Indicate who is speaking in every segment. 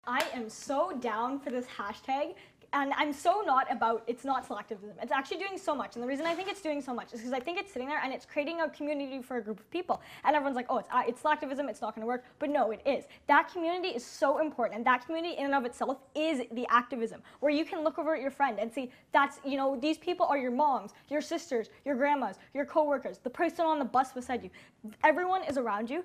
Speaker 1: I am so down for this hashtag, and I'm so not about it's not selectivism. It's actually doing so much, and the reason I think it's doing so much is because I think it's sitting there and it's creating a community for a group of people, and everyone's like, oh, it's selectivism, it's not going to work, but no, it is. That community is so important, and that community in and of itself is the activism, where you can look over at your friend and see that's, you know, these people are your moms, your sisters, your grandmas, your coworkers, the person on the bus beside you. Everyone is around you.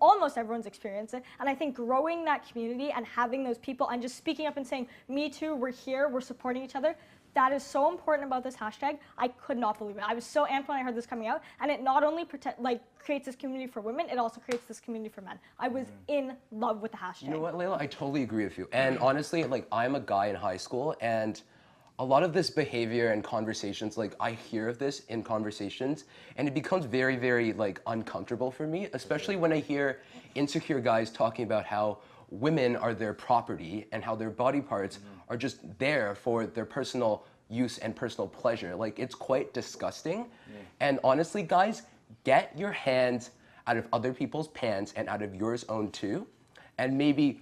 Speaker 1: Almost everyone's experienced it, and I think growing that community and having those people and just speaking up and saying, me too, we're here, we're supporting each other, that is so important about this hashtag. I could not believe it. I was so amped when I heard this coming out, and it not only creates this community for women, it also creates this community for men. I was in love with the hashtag.
Speaker 2: You know what, Laila? I totally agree with you. And honestly, like, I'm a guy in high school, and a lot of this behavior and conversations, like, I hear of this in conversations, and it becomes very, very, like, uncomfortable for me, especially when I hear insecure guys talking about how women are their property and how their body parts are just there for their personal use and personal pleasure. Like, it's quite disgusting. And honestly, guys, get your hands out of other people's pants and out of yours own too, and maybe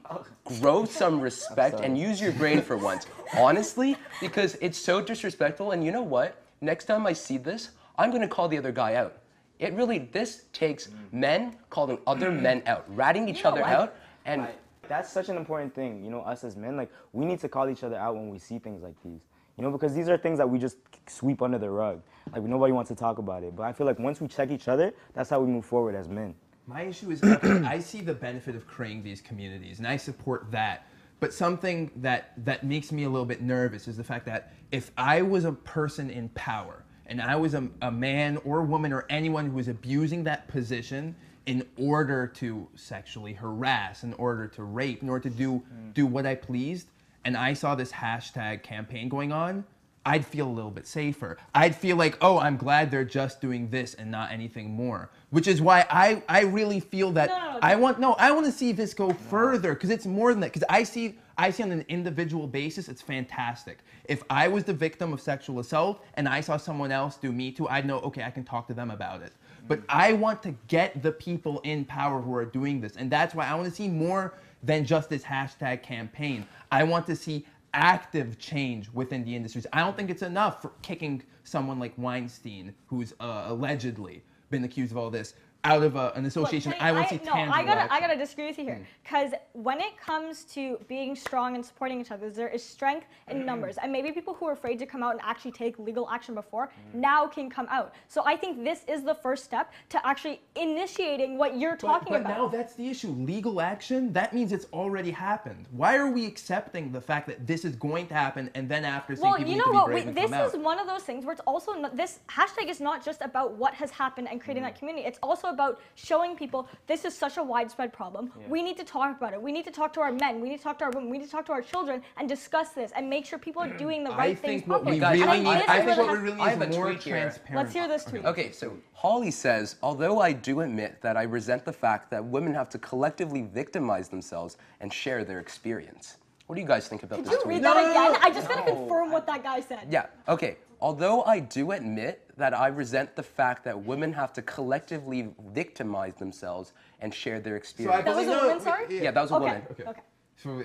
Speaker 2: grow some respect and use your brain for once. Honestly, because it's so disrespectful, and you know what? Next time I see this, I'm gonna call the other guy out. This takes men calling other men out, ratting each other out, and
Speaker 3: that's such an important thing, you know, us as men, like, we need to call each other out when we see things like these, you know, because these are things that we just sweep under the rug. Like, nobody wants to talk about it, but I feel like once we check each other, that's how we move forward as men.
Speaker 4: My issue is, okay, I see the benefit of creating these communities, and I support that. But something that makes me a little bit nervous is the fact that if I was a person in power, and I was a man or a woman or anyone who was abusing that position in order to sexually harass, in order to rape, in order to do what I pleased, and I saw this hashtag campaign going on, I'd feel a little bit safer. I'd feel like, oh, I'm glad they're just doing this and not anything more. Which is why I really feel that I want to see this go further, because it's more than that. Because I see on an individual basis, it's fantastic. If I was the victim of sexual assault and I saw someone else do Me Too, I'd know, okay, I can talk to them about it. But I want to get the people in power who are doing this. And that's why I want to see more than just this hashtag campaign. I want to see active change within the industries. I don't think it's enough for kicking someone like Weinstein, who's allegedly been accused of all this, out of an association.
Speaker 1: Look,
Speaker 4: I want to see tangible action.
Speaker 1: I gotta disagree with you here, because when it comes to being strong and supporting each other, there is strength in numbers, and maybe people who are afraid to come out and actually take legal action before now can come out. So I think this is the first step to actually initiating what you're talking about.
Speaker 4: But now that's the issue. Legal action, that means it's already happened. Why are we accepting the fact that this is going to happen and then after saying people need to be brave and come out?
Speaker 1: This is one of those things where it's also this hashtag is not just about what has happened and creating that community. It's also about showing people this is such a widespread problem. We need to talk about it. We need to talk to our men. We need to talk to our women. We need to talk to our children and discuss this and make sure people are doing the right things properly.
Speaker 4: I think what we really need is more transparency.
Speaker 1: Let's hear this tweet.
Speaker 2: Okay, so Holly says, although I do admit that I resent the fact that women have to collectively victimize themselves and share their experience. What do you guys think about this tweet?
Speaker 1: Could you read that again? I just gotta confirm what that guy said.
Speaker 2: Yeah, okay. Although I do admit that I resent the fact that women have to collectively victimize themselves and share their experience.
Speaker 1: That was a woman, sorry?
Speaker 2: Yeah, that was a woman.
Speaker 1: Okay.
Speaker 4: So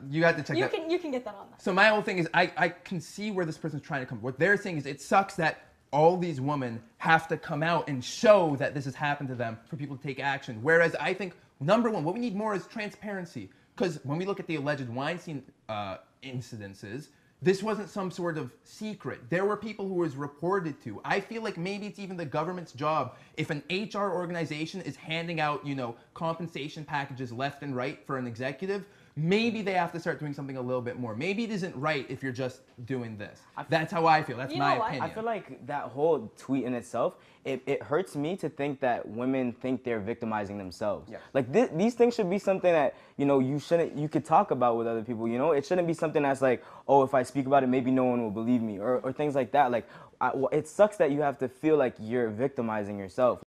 Speaker 4: you have to check that.
Speaker 1: You can get that on that.
Speaker 4: So my whole thing is I can see where this person's trying to come. What they're saying is it sucks that all these women have to come out and show that this has happened to them for people to take action. Whereas I think, number one, what we need more is transparency. Because when we look at the alleged Weinstein incidences, this wasn't some sort of secret. There were people who was reported to. I feel like maybe it's even the government's job. If an HR organization is handing out, you know, compensation packages left and right for an executive, maybe they have to start doing something a little bit more. Maybe it isn't right if you're just doing this. That's how I feel. That's my opinion.
Speaker 3: I feel like that whole tweet in itself, it hurts me to think that women think they're victimizing themselves. Yeah. Like these things should be something that, you know, you could talk about with other people, you know? It shouldn't be something that's like, oh, if I speak about it, maybe no one will believe me, or things like that. Like, it sucks that you have to feel like you're victimizing yourself.